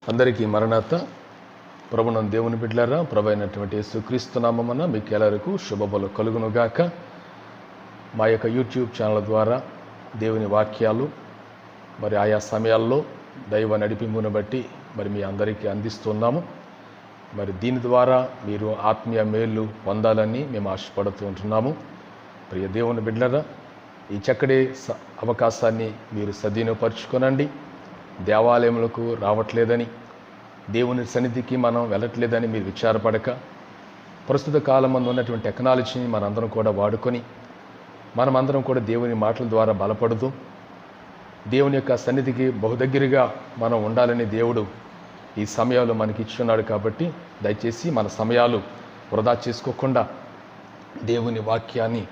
అందరికీ మరణాత. ప్రభునందు దేవుని బిడ్డలారా, ప్రభు అయినటువంటి యేసుక్రీస్తు నామమున మీకు ఎల్లరికూ శుభములు కలుగునుగాక. మా యొక్క యూట్యూబ్ ఛానల్ ద్వారా దేవుని వాక్యాలు మరి ఆయా సమయాల్లో దైవ నడిపింపును బట్టి మరి మీ అందరికీ అందిస్తున్నాము. మరి దీని ద్వారా మీరు ఆత్మీయ మేలు పొందాలని మేము ఆశపడుతూ ఉంటున్నాము. ప్రియ దేవుని బిడ్డలారా, ఈ చక్కటి అవకాశాన్ని మీరు సద్వినియోగపరుచుకోనండి. దేవాలయములకు రావట్లేదని, దేవుని సన్నిధికి మనం వెళ్ళట్లేదని మీరు విచారపడక, ప్రస్తుత కాలమందు ఉన్నటువంటి టెక్నాలజీని మనందరం కూడా వాడుకొని మనమందరం కూడా దేవుని మాటల ద్వారా బలపడుతూ దేవుని యొక్క సన్నిధికి బహుదగ్గరగా మనం ఉండాలని దేవుడు ఈ సమయాలు మనకి ఇచ్చున్నాడు. కాబట్టి దయచేసి మన సమయాలు వృధా చేసుకోకుండా దేవుని వాక్యాన్ని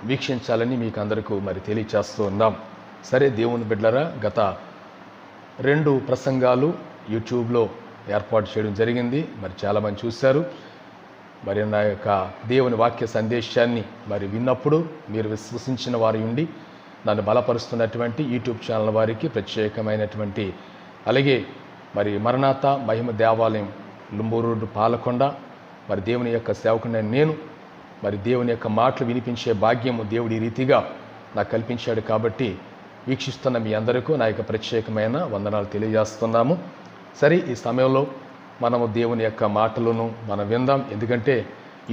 వీక్షించాలని మీకు అందరికీ మరి తెలియచేస్తూ ఉన్నాం. సరే దేవుని బిడ్డలారా, గత 2 ప్రసంగాలు యూట్యూబ్లో ఏర్పాటు చేయడం జరిగింది. మరి చాలామంది చూశారు. మరి నా యొక్క దేవుని వాక్య సందేశాన్ని మరి విన్నప్పుడు మీరు విశ్వసించిన వారి ఉండి నన్ను బలపరుస్తున్నటువంటి యూట్యూబ్ ఛానల్ వారికి ప్రత్యేకమైనటువంటి, అలాగే మరి మరణాత మహిమ దేవాలయం లుంబూరు పాలకొండ మరి దేవుని యొక్క సేవకుని నేను మరి దేవుని యొక్క మాటలు వినిపించే భాగ్యము దేవుడి రీతిగా నాకు కల్పించాడు. కాబట్టి వీక్షిస్తున్న మీ అందరికీ నా యొక్క ప్రత్యేకమైన వందనాలు తెలియజేస్తున్నాము. సరే, ఈ సమయంలో మనము దేవుని యొక్క మాటలను మనం విందాం. ఎందుకంటే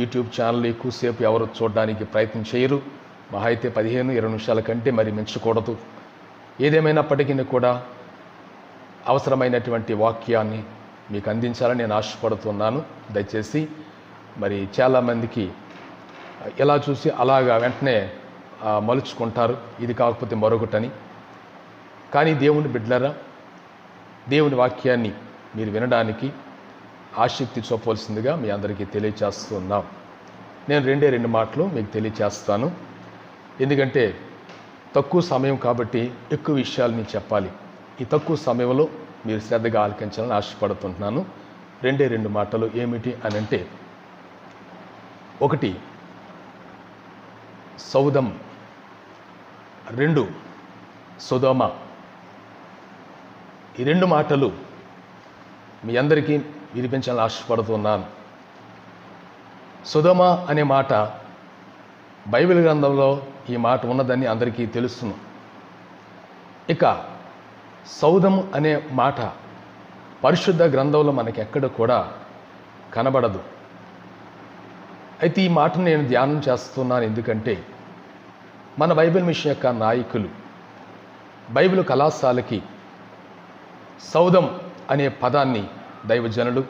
యూట్యూబ్ ఛానల్ ఎక్కువసేపు ఎవరు చూడడానికి ప్రయత్నం చేయరు. మహా అయితే 15-20 నిమిషాల కంటే మరి మించకూడదు. ఏదేమైనప్పటికీ కూడా అవసరమైనటువంటి వాక్యాన్ని మీకు అందించాలని నేను ఆశపడుతున్నాను. దయచేసి మరి చాలామందికి ఎలా చూసి అలాగా వెంటనే మలుచుకుంటారు, ఇది కాకపోతే మరొకటని. కానీ దేవుని బిడ్డలారా, దేవుని వాక్యాన్ని మీరు వినడానికి ఆసక్తి చూపవలసిందిగా మీ అందరికీ తెలియచేస్తున్నాం. నేను 2 మాటలు మీకు తెలియచేస్తాను. ఎందుకంటే తక్కువ సమయం కాబట్టి ఎక్కువ విషయాలని చెప్పాలి. ఈ తక్కువ సమయంలో మీరు శ్రద్ధగా ఆలకించాలని ఆశపడుతుంటున్నాను. 2 మాటలు ఏమిటి అని అంటే, 1 సౌదం, 2 సొదొమ. ఈ 2 మాటలు మీ అందరికీ వినిపించాలని ఆశపడుతున్నాను. సొదొమ అనే మాట బైబిల్ గ్రంథంలో ఈ మాట ఉన్నదని అందరికీ తెలుసును. ఇక సౌదం అనే మాట పరిశుద్ధ గ్రంథంలో మనకి ఎక్కడ కూడా కనబడదు. అయితే ఈ మాటను నేను ధ్యానం చేస్తున్నాను. ఎందుకంటే మన బైబిల్ మిషన్ యొక్క నాయకులు బైబిల్ కళాశాలకి సౌదం అనే పదాన్ని దైవజనులు,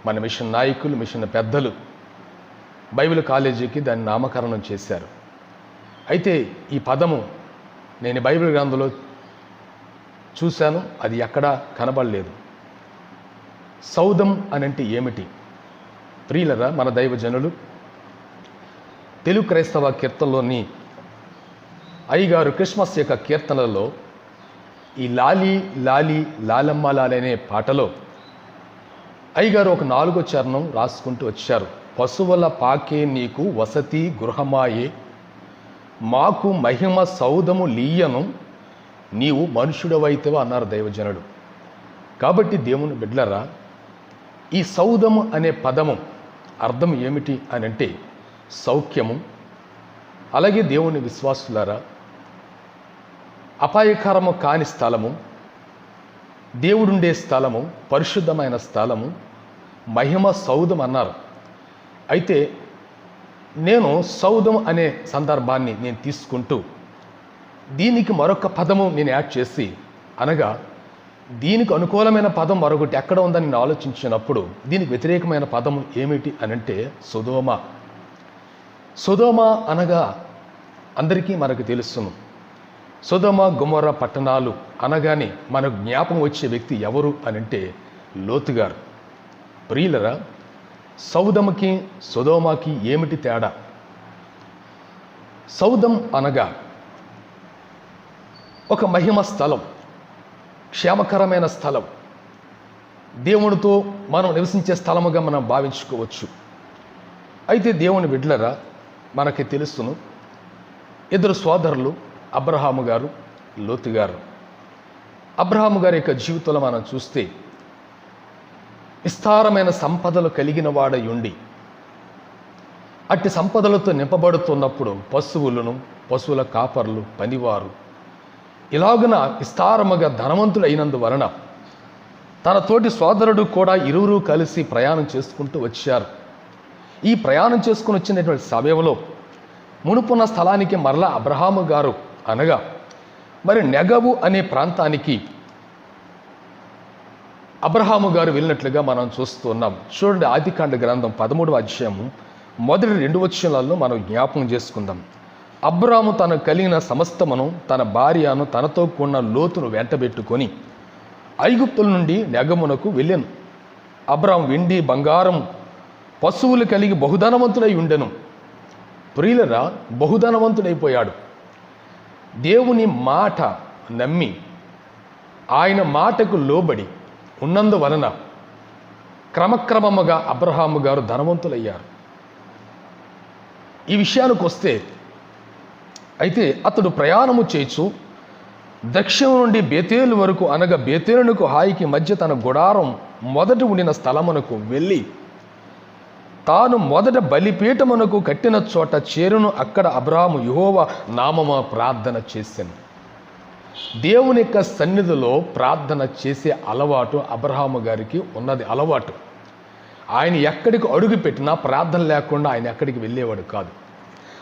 మన మిషన్ నాయకులు, మిషన్ పెద్దలు బైబిల్ కాలేజీకి దాన్ని నామకరణం చేశారు. అయితే ఈ పదము నేను బైబిల్ గ్రంథంలో చూశాను, అది ఎక్కడా కనబడలేదు. సౌదం అనంటే ఏమిటి? ప్రియులరా, మన దైవజనులు తెలుగు క్రైస్తవ కీర్తనలోని అయ్యగారు క్రిస్మస్ యొక్క కీర్తనలలో ఈ లాలి లాలి లాలమ్మ లాలి అనే పాటలో అయ్యగారు ఒక 4వ చరణం రాసుకుంటూ వచ్చారు. పశువుల పాకే నీకు వసతి గృహమాయే, మాకు మహిమ సౌదము లీయను, నీవు మనుషుడవైతేవా అన్నారు దైవజనుడు. కాబట్టి దేవుని బిడ్డలారా, ఈ సౌదము అనే పదము అర్థం ఏమిటి అని అంటే సౌఖ్యము. అలాగే దేవుని విశ్వాసులారా, అపాయకరము కాని స్థలము, దేవుడుండే స్థలము, పరిశుద్ధమైన స్థలము, మహిమ సౌదం అన్నారు. అయితే నేను సౌదం అనే సందర్భాన్ని నేను తీసుకుంటూ దీనికి మరొక పదము నేను యాడ్ చేసి, అనగా దీనికి అనుకూలమైన పదం మరొకటి ఎక్కడ ఉందని నేను ఆలోచించినప్పుడు దీనికి వ్యతిరేకమైన పదం ఏమిటి అనంటే సొదొమ. సొదొమ అనగా అందరికీ మనకు తెలుసును. సొదొమ గొమొర్ర పట్టణాలు అనగానే మనకు జ్ఞాపకం వచ్చే వ్యక్తి ఎవరు అనంటే లోతు గారు. ప్రియులరా, సౌదముకి సొదొమకి ఏమిటి తేడా? సౌదం అనగా ఒక మహిమ స్థలం, క్షేమకరమైన స్థలం, దేవునితో మనం నివసించే స్థలముగా మనం భావించుకోవచ్చు. అయితే దేవుని బిడ్డలారా, మనకి తెలుసును, 2 సోదరులు అబ్రహాము గారు, లోతు గారు. అబ్రహాము గారి యొక్క జీవితంలో మనం చూస్తే విస్తారమైన సంపదలు కలిగిన వాడై ఉండి అట్టి సంపదలతో నింపబడుతున్నప్పుడు పశువుల కాపర్లు, పనివారు ఇలాగున విస్తారముగా ధనవంతుడు అయినందువలన తన తోటి సోదరుడు కూడా ఇరువురు కలిసి ప్రయాణం చేసుకుంటూ వచ్చారు. ఈ ప్రయాణం చేసుకుని వచ్చినటువంటి సమయంలో మునుపున్న స్థలానికి మరలా అబ్రహాము గారు అనగా మరి నెగవు అనే ప్రాంతానికి అబ్రహాము గారు వెళ్ళినట్లుగా మనం చూస్తున్నాం. చూడండి, ఆదికాండ గ్రంథం 13వ అధ్యాయము మొదటి 2 వచనాలను మనం జ్ఞాపకం చేసుకుందాం. అబ్రాము తనకు కలిగిన సమస్తమును, తన భార్యను, తనతో కూడిన లోతును వెంటబెట్టుకొని ఐగుప్తుల నుండి నెగమునకు వెళ్ళాను. అబ్రాము వెండి బంగారం పశువులు కలిగి బహుధనవంతుడై ఉండెను. ప్రియులరా, బహుధనవంతుడైపోయాడు. దేవుని మాట నమ్మి ఆయన మాటకు లోబడి ఉన్నందువలన క్రమక్రమముగా అబ్రహాము గారు ధనవంతులయ్యారు. ఈ విషయానికి వస్తే అయితే అతడు ప్రయాణము చేయొచ్చు దక్షిణం నుండి బేతేలు వరకు, అనగా బేతేలునకు హాయికి మధ్య తన గుడారం మొదట ఉండిన స్థలమునకు వెళ్ళి తాను మొదట బలిపీఠమునకు కట్టిన చోట చేరును. అక్కడ అబ్రహాము యెహోవా నామమున ప్రార్థన చేశాను. దేవుని యొక్క సన్నిధిలో ప్రార్థన చేసే అలవాటు అబ్రహాము గారికి ఉన్నది అలవాటు. ఆయన ఎక్కడికి అడుగు పెట్టినా ప్రార్థన లేకుండా ఆయన ఎక్కడికి వెళ్ళేవాడు కాదు.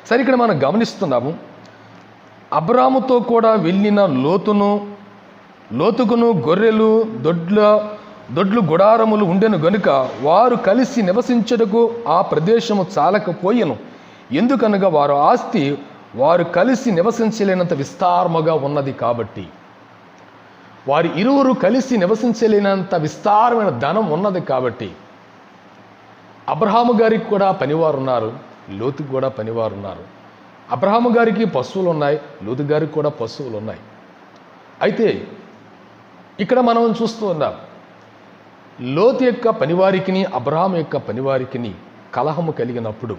సరే, ఇక్కడ మనం గమనిస్తున్నాము, అబ్రాముతో కూడా వెళ్ళిన లోతుకును గొర్రెలు దొడ్లు గుడారములు ఉండెను గనుక వారు కలిసి నివసించుటకు ఆ ప్రదేశము చాలకపోయెను. ఎందుకనగా వారు ఆస్తి వారు కలిసి నివసించలేనంత విస్తారముగా ఉన్నది కాబట్టి. వారి ఇరువురు కలిసి నివసించలేనంత విస్తారమైన ధనం ఉన్నది కాబట్టి అబ్రహాము గారికి కూడా పనివారు ఉన్నారు, లోతుకు కూడా పనివారు ఉన్నారు. అబ్రహాము గారికి పశువులు ఉన్నాయి, లోతు గారికి కూడా పశువులు ఉన్నాయి. అయితే ఇక్కడ మనం చూస్తూ ఉన్నాం, లోతు యొక్క పనివారికిని అబ్రహాము యొక్క పనివారికిని కలహము కలిగినప్పుడు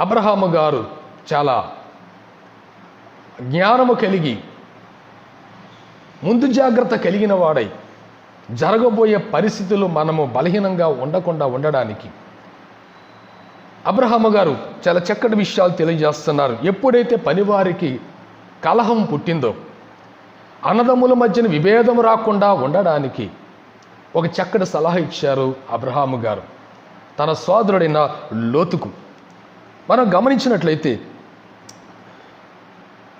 అబ్రహాము గారు చాలా జ్ఞానము కలిగి ముందు జాగ్రత్త కలిగిన వాడై జరగబోయే పరిస్థితులు మనము బలహీనంగా ఉండకుండా ఉండడానికి అబ్రహాము గారు చాలా చక్కటి విషయాలు తెలియజేస్తున్నారు. ఎప్పుడైతే పనివారికి కలహం పుట్టిందో, అన్నదమ్ముల మధ్యన విభేదం రాకుండా ఉండడానికి ఒక చక్కటి సలహా ఇచ్చారు అబ్రహాము గారు తన సోదరుడైన లోతుకు. మనం గమనించినట్లయితే,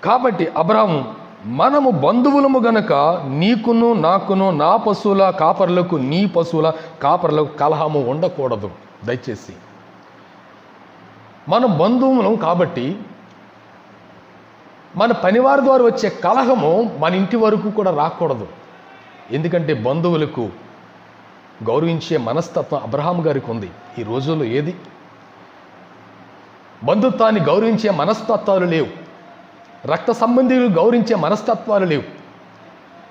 కాబట్టి అబ్రహాము, మనము బంధువులము గనక నీకును నాకును నా పశువుల కాపర్లకు నీ పశువుల కాపర్లకు కలహము ఉండకూడదు. దయచేసి మన బంధువులం కాబట్టి మన పనివారి ద్వారా వచ్చే కలహము మన ఇంటి వరకు కూడా రాకూడదు. ఎందుకంటే బంధువులకు గౌరవించే మనస్తత్వం అబ్రహాము గారికి ఉంది. ఈ రోజుల్లో ఏది బంధుత్వాన్ని గౌరవించే మనస్తత్వాలు లేవు, రక్త సంబంధీలు గౌరవించే మనస్తత్వాలు లేవు.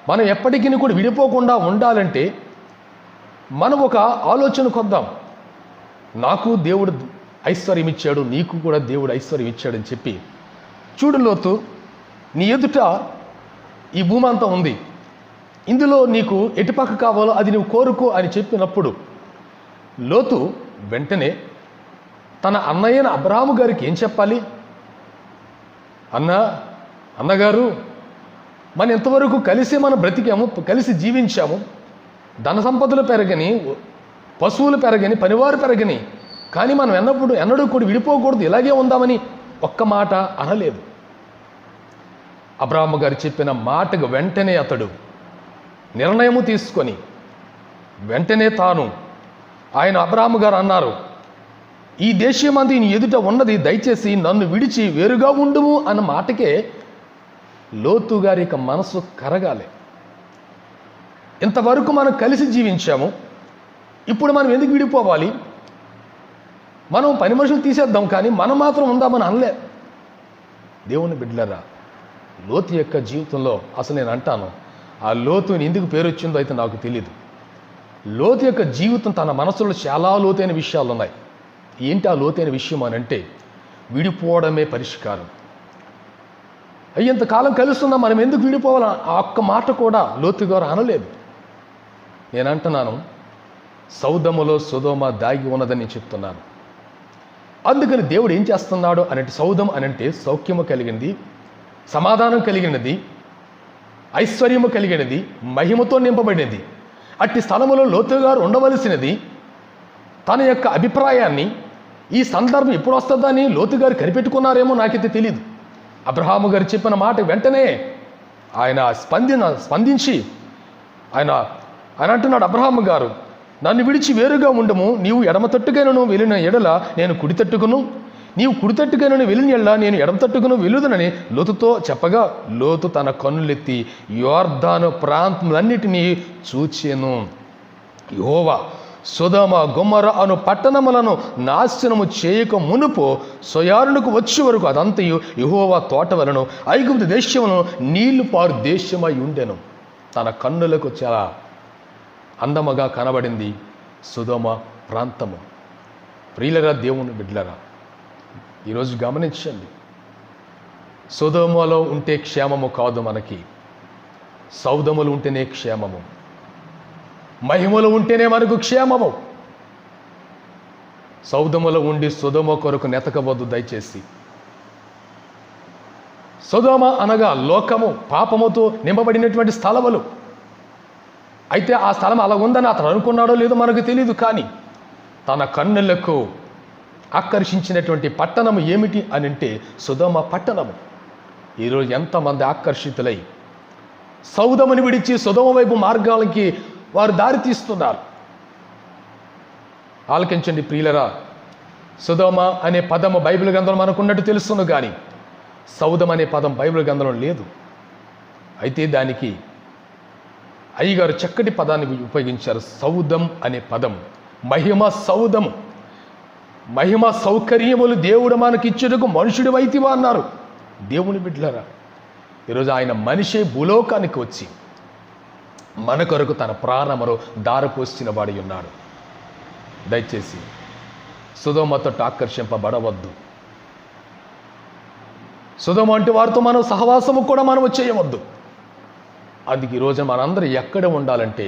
మనం ఎప్పటికీ కూడా విడిపోకుండా ఉండాలంటే మనం ఒక ఆలోచన కొద్దాం. నాకు దేవుడు ఐశ్వర్యం ఇచ్చాడు, నీకు కూడా దేవుడు ఐశ్వర్యం ఇచ్చాడని చెప్పి, చూడు లోతు, నీ ఎదుట ఈ భూమి అంతా ఉంది, ఇందులో నీకు ఎటుపక్క కావాలో అది నువ్వు కోరుకో అని చెప్పినప్పుడు లోతు వెంటనే తన అన్నయ్యన అబ్రహాము గారికి ఏం చెప్పాలి? అన్నగారు, మనం ఎంతవరకు కలిసి మనం బ్రతికాము, కలిసి జీవించాము, ధన సంపదలు పెరగని, పశువులు పెరగని, పనివారు పెరగని, కానీ మనం ఎన్నడూ కూడా విడిపోకూడదు, ఇలాగే ఉందామని ఒక్క మాట అనలేదు. అబ్రహాము గారు చెప్పిన మాటకు వెంటనే అతడు నిర్ణయము తీసుకొని వెంటనే ఆయన అబ్రహాము గారు అన్నారు, ఈ దేశమంది నీ ఎదుట ఉన్నది, దయచేసి నన్ను విడిచి వేరుగా ఉండుము అన్న మాటకే లోతు గారి యొక్క మనసు కరగాలి. ఇంతవరకు మనం కలిసి జీవించాము, ఇప్పుడు మనం ఎందుకు విడిపోవాలి? మనం పని మనుషులు తీసేద్దాం, కానీ మనం మాత్రం ఉందామని అనలే. దేవుని బిడ్డలారా, లోతు యొక్క జీవితంలో అసలు నేను అంటాను, ఆ లోతుని ఎందుకు పేరు వచ్చిందో అయితే నాకు తెలియదు. లోతు యొక్క జీవితం, తన మనసులో చాలా లోతైన విషయాలు ఉన్నాయి. ఏంటి ఆ లోతైన విషయం అని అంటే, విడిపోవడమే పరిష్కారం. ఇంతకాలం కలుస్తున్నా మనం ఎందుకు విడిపోవాలా? ఆ ఒక్క మాట కూడా లోతు గారు అనలేదు. నేను అంటున్నాను, సౌదములో సొదొమ దాగి ఉన్నదని చెప్తున్నాను. అందుకని దేవుడు ఏం చేస్తున్నాడు అనంటే, సౌదం అనంటే సౌఖ్యము కలిగినది, సమాధానం కలిగినది, ఐశ్వర్యము కలిగినది, మహిమతో నింపబడినది. అట్టి స్థలములో లోతు గారు ఉండవలసినది. తన యొక్క అభిప్రాయాన్ని ఈ సందర్భం ఎప్పుడు వస్తుందని లోతు గారు కనిపెట్టుకున్నారేమో నాకైతే తెలియదు. అబ్రహాము గారు చెప్పిన మాట వెంటనే ఆయన స్పందించి ఆయన అంటున్నాడు, అబ్రహాము గారు, నన్ను విడిచి వేరుగా ఉండము, నీవు ఎడమ తట్టుకైనను వెళ్ళిన ఎడల నేను కుడి తట్టుకును, నీవు కుడి తట్టుకైనను వెళ్ళిన ఎడల నేను ఎడమ తట్టుకును వెళ్ళుదనని లోతుతో చెప్పగా, లోతు తన కన్నులెత్తి యోర్దాను ప్రాంతములన్నిటినీ చూచెను. యెహోవా సొదొమ గొమొర్ర అను పట్టణములను నాశనము చేయక మునుపు సొయారునకు వచ్చే వరకు అదంతయు యెహోవా తోట వలన ఐగుప్తు దేశమును నీళ్లు పారు దేశమై ఉండెను. తన కన్నులకు చాలా అందముగా కనబడింది సొదొమ ప్రాంతము. ప్రియులరా, దేవుని బిడ్డలరా, ఈరోజు గమనించండి, సొదొమలో ఉంటే క్షేమము కాదు మనకి, సౌదములు ఉంటేనే క్షేమము, మహిమలో ఉంటేనే మనకు క్షేమము. సౌదములో ఉండి సొదొమ కొరకు నెతకవద్దు దయచేసి. సొదొమ అనగా లోకము, పాపముతో నింపబడినటువంటి స్థలములు. అయితే ఆ స్థలం అలా ఉందని అతను అనుకున్నాడో లేదో మనకు తెలియదు. కానీ తన కన్నులకు ఆకర్షించినటువంటి పట్టణము ఏమిటి అని అంటే సొదొమ పట్టణము. ఈరోజు ఎంతమంది ఆకర్షితులై సౌదముని విడిచి సొదొమ వైపు మార్గాలకి వారు దారి తీస్తున్నారు. ఆలకించండి ప్రియులరా, సొదొమ అనే పదము బైబిల్ గ్రంథంలో మనకున్నట్టు తెలుస్తుంది, కానీ సౌదం అనే పదం బైబిల్ గ్రంథంలో లేదు. అయితే దానికి అయ్యగారు చక్కటి పదాన్ని ఉపయోగించారు. సౌదం అనే పదం మహిమ సౌదము, మహిమ సౌకర్యములు దేవుడు మనకిచ్చుటకు మనుషుడు వైతివా అన్నారు. దేవుని బిడ్డలారా, ఈరోజు ఆయన మనిషే భూలోకానికి వచ్చి మన కొరకు తన ప్రాణమును దారపోసిన వాడి ఉన్నాడు. దయచేసి సొదొమతో ఆకర్షింపబడవద్దు. సొదొమ అంటే వారితో మనం సహవాసము కూడా మనం చేయవద్దు. అందుకే ఈరోజు మనందరూ ఎక్కడ ఉండాలంటే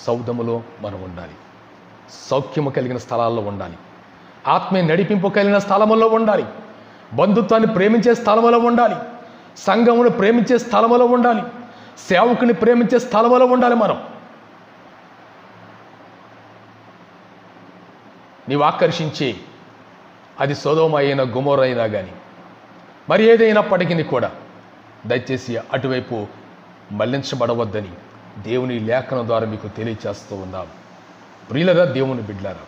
సౌదములో మనం ఉండాలి, సౌఖ్యము కలిగిన స్థలాల్లో ఉండాలి, ఆత్మీయ నడిపింపు కలిగిన స్థలములో ఉండాలి, బంధుత్వాన్ని ప్రేమించే స్థలములో ఉండాలి, సంఘమును ప్రేమించే స్థలములో ఉండాలి, సేవకుని ప్రేమించే స్థలములో ఉండాలి. మనం నీవు ఆకర్షించే అది సొదొమ అయినా గొమొర్ర అయినా కానీ మరి ఏదైనప్పటికీ కూడా దయచేసి అటువైపు మళ్లించబడవద్దని దేవుని లేఖనం ద్వారా మీకు తెలియచేస్తూ ఉన్నాం. ప్రియులరా, దేవుని బిడ్డలారా,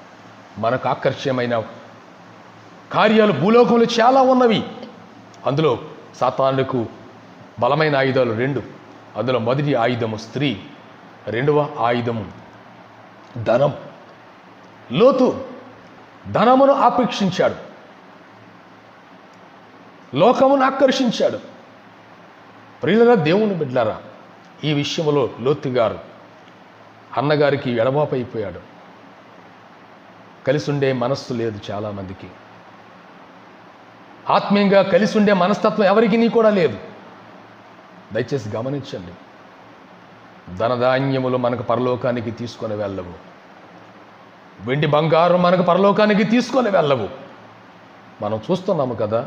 మనకు ఆకర్షణీయమైన కార్యాలు భూలోకంలో చాలా ఉన్నవి. అందులో సాతానుకు బలమైన ఆయుధాలు 2. అందులో మొదటి ఆయుధము స్త్రీ, రెండవ ఆయుధము ధనం. లోతు ధనమును ఆపేక్షించాడు, లోకమును ఆకర్షించాడు. ప్రియులరా, దేవుని బిడ్డలారా, ఈ విషయంలో లోతు గారు అన్నగారికి ఎడబాపు అయిపోయాడు. కలిసి ఉండే మనస్సు లేదు చాలామందికి, ఆత్మీయంగా కలిసి ఉండే మనస్తత్వం ఎవరికి కూడా లేదు. దయచేసి గమనించండి, ధనధాన్యములు మనకు పరలోకానికి తీసుకొని వెళ్ళవు, వెండి బంగారం మనకు పరలోకానికి తీసుకొని వెళ్ళవు. మనం చూస్తున్నాము కదా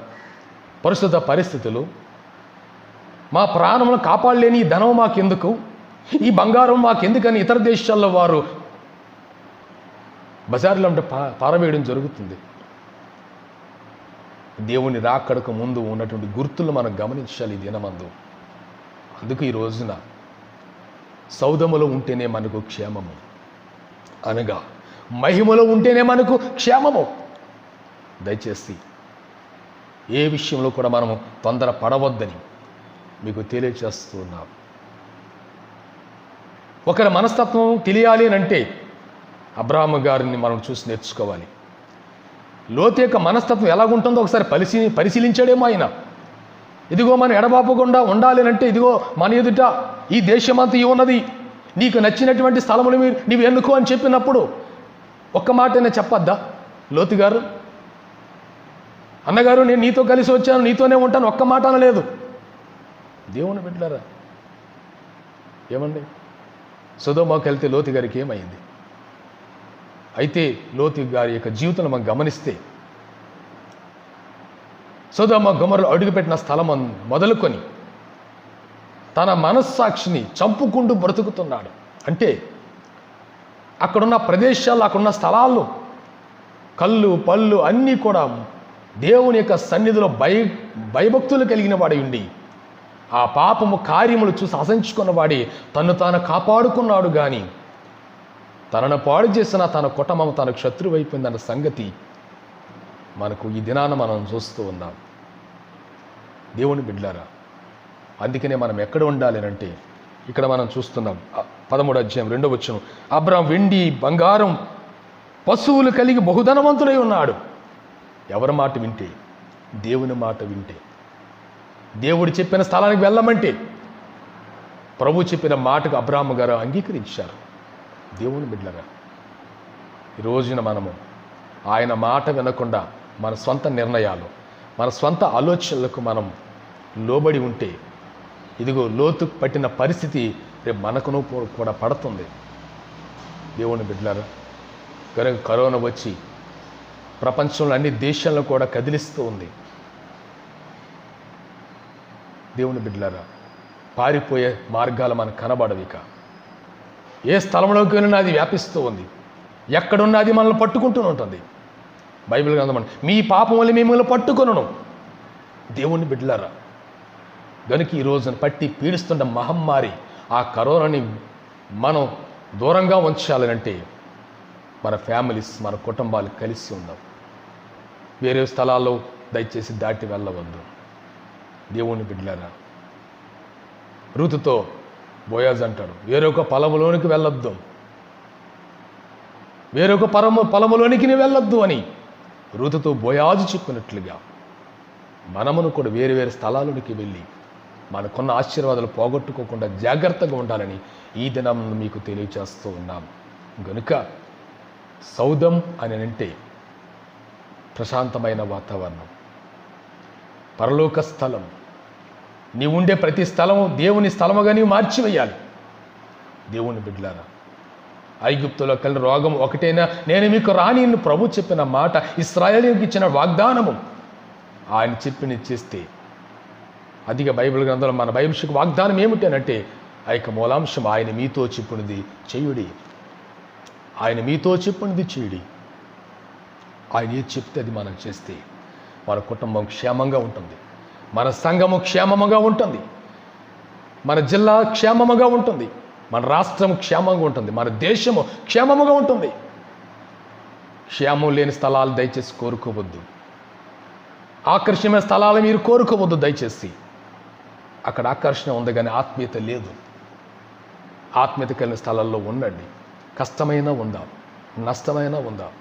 ప్రస్తుత పరిస్థితులు. మా ప్రాణములను కాపాడలేని ఈ ధనం మాకెందుకు, ఈ బంగారం మాకెందుకని ఇతర దేశాల్లో వారు బజార్లో అంటే పారవేయడం జరుగుతుంది. దేవుని రాకడకు ముందు ఉన్నటువంటి గుర్తులు మనం గమనించాలి ఈ దినమందు. అందుకు ఈ రోజున సౌదములో ఉంటేనే మనకు క్షేమము, అనగా మహిమలో ఉంటేనే మనకు క్షేమము. దయచేసి ఏ విషయంలో కూడా మనము తొందర పడవద్దని మీకు తెలియచేస్తున్నాం. ఒకరి మనస్తత్వం తెలియాలి అని అంటే అబ్రహాము గారిని మనం చూసి నేర్చుకోవాలి. లోతు యొక్క మనస్తత్వం ఎలాగుంటుందో ఒకసారి పరిశీలించాడేమో ఆయన. ఇదిగో మనం ఎడబాపకుండా ఉండాలి అంటే, ఇదిగో మన ఎదుట ఈ దేశమంతా ఉన్నది, నీకు నచ్చినటువంటి స్థలములు నీవు ఎన్నుకో అని చెప్పినప్పుడు ఒక్క మాటనే చెప్పద్దా లోతు గారు? అన్నగారు నేను నీతో కలిసి వచ్చాను, నీతోనే ఉంటాను, ఒక్క మాట అనలేదు. దేవుని బిడ్డలారా, ఏమండి? సొదొమకి వెళ్తే లోతు గారికి ఏమైంది? అయితే లోతు గారి యొక్క జీవితంలో మనం గమనిస్తే సొదొమ గొమొర్రాలో అడుగుపెట్టిన స్థలం మొదలుకొని తన మనస్సాక్షిని చంపుకుంటూ బ్రతుకుతున్నాడు. అంటే అక్కడున్న ప్రదేశాలు, అక్కడున్న స్థలాల్లో కళ్ళు పళ్ళు అన్నీ కూడా దేవుని యొక్క సన్నిధిలో భయభక్తులు కలిగిన వాడి ఉండి ఆ పాపము కార్యములు చూసి అసంచుకున్నవాడి తను తాను కాపాడుకున్నాడు. కానీ తనను పాడు చేసిన తన కుటుంబం తనకు శత్రువు అయిపోయిందన్న సంగతి మనకు ఈ దినాన మనం చూస్తూ ఉన్నాం. దేవుని బిడ్డలారా, అందుకనే మనం ఎక్కడ ఉండాలి అంటే ఇక్కడ మనం చూస్తున్నాం 13వ అధ్యాయం 2వ వచనం, అబ్రాహాము వెండి బంగారం పశువులు కలిగి బహుధనవంతుడై ఉన్నాడు. ఎవరి మాట వింటే? దేవుని మాట వింటే. దేవుడు చెప్పిన స్థలానికి వెళ్ళమంటే ప్రభు చెప్పిన మాటకు అబ్రాహాము గారు అంగీకరించారు. దేవుని బిడ్డలారా, ఈ రోజున మనము ఆయన మాట వినకుండా మన స్వంత నిర్ణయాలు, మన స్వంత ఆలోచనలకు మనం లోబడి ఉంటే ఇదిగో లోతు పట్టిన పరిస్థితి రేపు మనకును కూడా పడుతుంది. దేవుని బిడ్డలారా, కనుక కరోనా వచ్చి ప్రపంచంలో అన్ని దేశాలను కూడా కదిలిస్తూ ఉంది. దేవుని బిడ్డలారా, పారిపోయే మార్గాలు మనకు కనబడవు. ఇక ఏ స్థలంలోకి వెళ్ళినా అది వ్యాపిస్తూ ఉంది. ఎక్కడున్నా అది మనల్ని పట్టుకుంటూ ఉంటుంది. బైబిల్ గ్రంథం మీ పాపం వల్ల మిమ్మల్ని పట్టుకొనను. దేవుని బిడ్డలారా, గనుక ఈ రోజున పట్టి పీడిస్తున్న మహమ్మారి ఆ కరోనాని మనం దూరంగా ఉంచాలంటే మన ఫ్యామిలీస్, మన కుటుంబాలు కలిసి ఉందాం. వేరే స్థలాల్లో దయచేసి దాటి వెళ్ళవద్దు. దేవుని బిడ్డలారా, రూతుతో బోయాజ్ అంటాడు, వేరొక పొలంలోనికి వెళ్ళొద్దు, వేరొక పొలంలోనికి వెళ్ళొద్దు అని రూతుతో బోయాజు చెప్పినట్లుగా మనమును కూడా వేరు వేరు స్థలాలోనికి వెళ్ళి మనకున్న ఆశీర్వాదాలు పోగొట్టుకోకుండా జాగ్రత్తగా ఉండాలని ఈ దినం మీకు తెలియచేస్తూ ఉన్నాం. గనుక సౌదం అని అంటే ప్రశాంతమైన వాతావరణం, పరలోక స్థలం. నీవు ఉండే ప్రతి స్థలము దేవుని స్థలముగా నీవు మార్చివేయాలి. దేవుని బిడ్డలారా, ఐగుప్తులో కలిగిన రోగం ఒకటైనా నేను మీకు రాని ప్రభు చెప్పిన మాట, ఇశ్రాయేలుకి ఇచ్చిన వాగ్దానము ఆయన చెప్పిన చేస్తే అదిగా బైబిల్ గ్రంథంలో మన బైబిల్కి వాగ్దానం ఏమిటనంటే ఆ యొక్క మూలాంశం ఆయన మీతో చెప్పునిది చేయుడి. ఆయన మీతో చెప్పునిది చేయుడి. ఆయన ఏది చెప్తే అది మనం చేస్తే మన కుటుంబం క్షేమంగా ఉంటుంది, మన సంఘము క్షేమముగా ఉంటుంది, మన జిల్లా క్షేమముగా ఉంటుంది, మన రాష్ట్రం క్షేమంగా ఉంటుంది, మన దేశము క్షేమముగా ఉంటుంది. క్షేమం లేని స్థలాలు దయచేసి కోరుకోవద్దు. ఆకర్షణమైన స్థలాలు మీరు కోరుకోవద్దు దయచేసి. అక్కడ ఆకర్షణ ఉంది కానీ ఆత్మీయత లేదు. ఆత్మీయత కలిగిన స్థలాల్లో ఉండండి. కష్టమైనా ఉందాం, నష్టమైనా ఉందాం.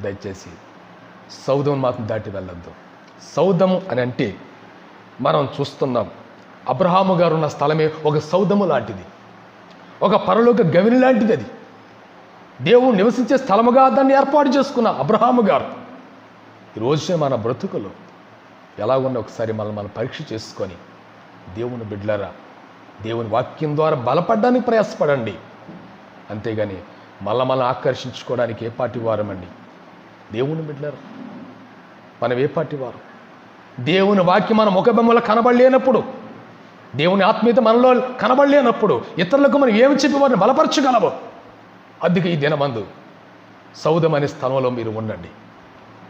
దయచేసి సౌదం మాత్రం దాటి వెళ్ళొద్దు. సౌదము అని అంటే మనం చూస్తున్నాం, అబ్రహాము గారు ఉన్న స్థలమే ఒక సౌదము లాంటిది, ఒక పరలోక గవిని లాంటిది. అది దేవుడు నివసించే స్థలముగా దాన్ని ఏర్పాటు చేసుకున్న అబ్రహాము గారు. ఈరోజు మన బ్రతుకులు ఎలా ఉన్న ఒకసారి మనం పరీక్ష చేసుకొని దేవుని బిడ్డలారా, దేవుని వాక్యం ద్వారా బలపడడానికి ప్రయాసపడండి. అంతేగాని మళ్ళా ఆకర్షించుకోవడానికి ఏ పార్టీ వారమండి? దేవుని బిడ్డలారా, మనం ఏ పార్టీ వారు? దేవుని వాక్యం మన ముఖబొమ్మలో కనబడలేనప్పుడు, దేవుని ఆత్మీయత మనలో కనబడలేనప్పుడు ఇతరులకు మనం ఏమి చెప్పి వారిని బలపరచగలవు? అందుకే ఈ దినమందు సౌదం అనే స్థలంలో మీరు ఉండండి.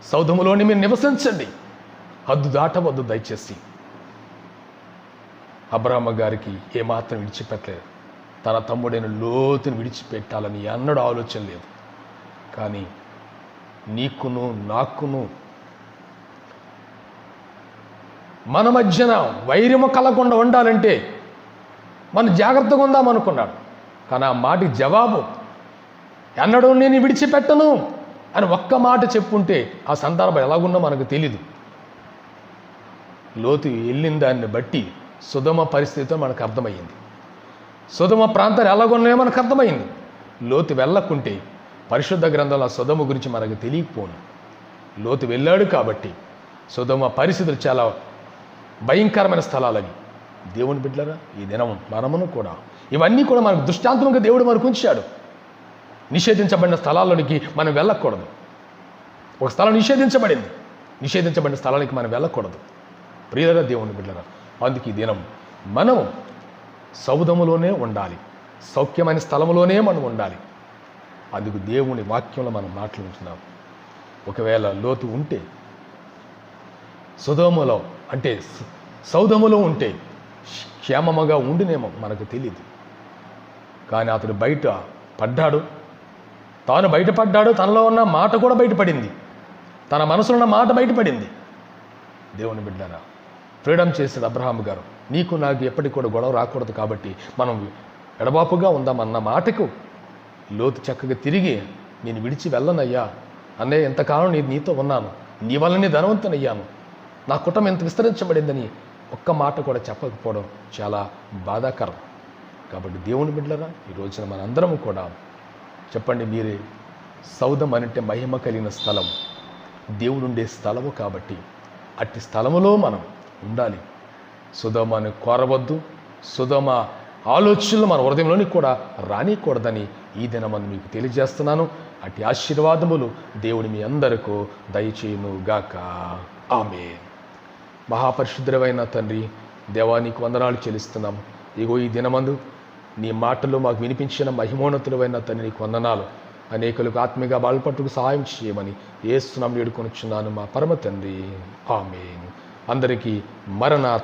సౌదములోని మీరు నివసించండి. హద్దు దాటవద్దు దయచేసి. అబ్రహాము గారికి ఏమాత్రం విడిచిపెట్టలేదు. తన తమ్ముడైన లోతుని విడిచిపెట్టాలని అన్నడు ఆలోచన లేదు. కానీ నీకును నాకును మన మధ్యన వైరము కలగకుండా ఉండాలంటే మనం జాగ్రత్తగా ఉందాం అనుకున్నాడు. కానీ ఆ మాటకి జవాబు ఎన్నడూ నేను విడిచిపెట్టను అని ఒక్క మాట చెప్పుంటే ఆ సందర్భం ఎలాగున్నా మనకు తెలీదు. లోతు వెళ్ళిన దాన్ని బట్టి సొదొమ పరిస్థితితో మనకు అర్థమయ్యింది. సొదొమ ప్రాంతాలు ఎలాగున్నాయో మనకు అర్థమైంది. లోతు వెళ్ళకుంటే పరిశుద్ధ గ్రంథంలో సొదొమ గురించి మనకు తెలియకపోను. లోతు వెళ్ళాడు కాబట్టి సొదొమ పరిస్థితులు చాలా భయంకరమైన స్థలాలు అవి. దేవుని బిడ్డలారా, ఈ దినం మనమును కూడా ఇవన్నీ కూడా మనకు దృష్టాంతంగా దేవుడు మనకు ఉంచాడు. నిషేధించబడిన స్థలాల్లోనికి మనం వెళ్ళకూడదు. ఒక స్థలం నిషేధించబడింది, నిషేధించబడిన స్థలానికి మనం వెళ్ళకూడదు. ప్రియులరా, దేవుని బిడ్డలారా, అందుకు ఈ దినం మనం సౌధములోనే ఉండాలి, సౌఖ్యమైన స్థలంలోనే మనం ఉండాలి. అందుకు దేవుని వాక్యంలో మనం మాట్లాడుతున్నాం. ఒకవేళ లోతు ఉంటే సొదొమలో అంటే సౌధములో ఉంటే క్షేమముగా ఉండినేమో మనకు తెలియదు. కానీ అతడు బయట పడ్డాడు, తాను బయటపడ్డాడు, తనలో ఉన్న మాట కూడా బయటపడింది, తన మనసులో ఉన్న మాట బయటపడింది. దేవుని బిడ్డలారా, ఫ్రీడమ్ చేసాడు అబ్రహాం గారు. నీకు నాకు ఎప్పటికి కూడా గొడవ రాకూడదు కాబట్టి మనం ఎడబాపుగా ఉందామన్న మాటకు లోతు చక్కగా తిరిగి, నేను విడిచి వెళ్ళనయ్యా అన్నయ్య, ఎంతకాలం నీతో ఉన్నాను, నీ వల్లనే ధనవంతునయ్యాను, నా కుటుంబం ఎంత విస్తరించబడిందని ఒక్క మాట కూడా చెప్పకపోవడం చాలా బాధాకరం. కాబట్టి దేవుని బిడ్డలారా, ఈ రోజున మనందరము కూడా చెప్పండి, మీరే సౌధం అంటే మహిమ కలిగిన స్థలం, దేవుడు ఉండే స్థలము. కాబట్టి అట్టి స్థలములో మనం ఉండాలి. సొదొమను కోరవద్దు, సొదొమ ఆలోచనలు మన హృదయంలోని కూడా రానికూడదని ఈ దినమందు మీకు తెలియజేస్తున్నాను. అట్టి ఆశీర్వాదములు దేవుని మీ అందరికీ దయచేయును గాక. ఆమేన్. మహాపరిశుద్ధమైన తండ్రి, దేవానికి వందనాలు చెల్లిస్తున్నాం. ఇగో ఈ దినమందు నీ మాటలు మాకు వినిపించిన మహిమోన్నతులైన తండ్రి, నీకు వందనాలు. అనేకులకు ఆత్మీయంగా బాల్పట్టుకు సహాయం చేయమని యేసు నామములో వేడుకొనుచున్నాను మా పరమ తండ్రి. ఆమేన్. అందరికీ మరణాత.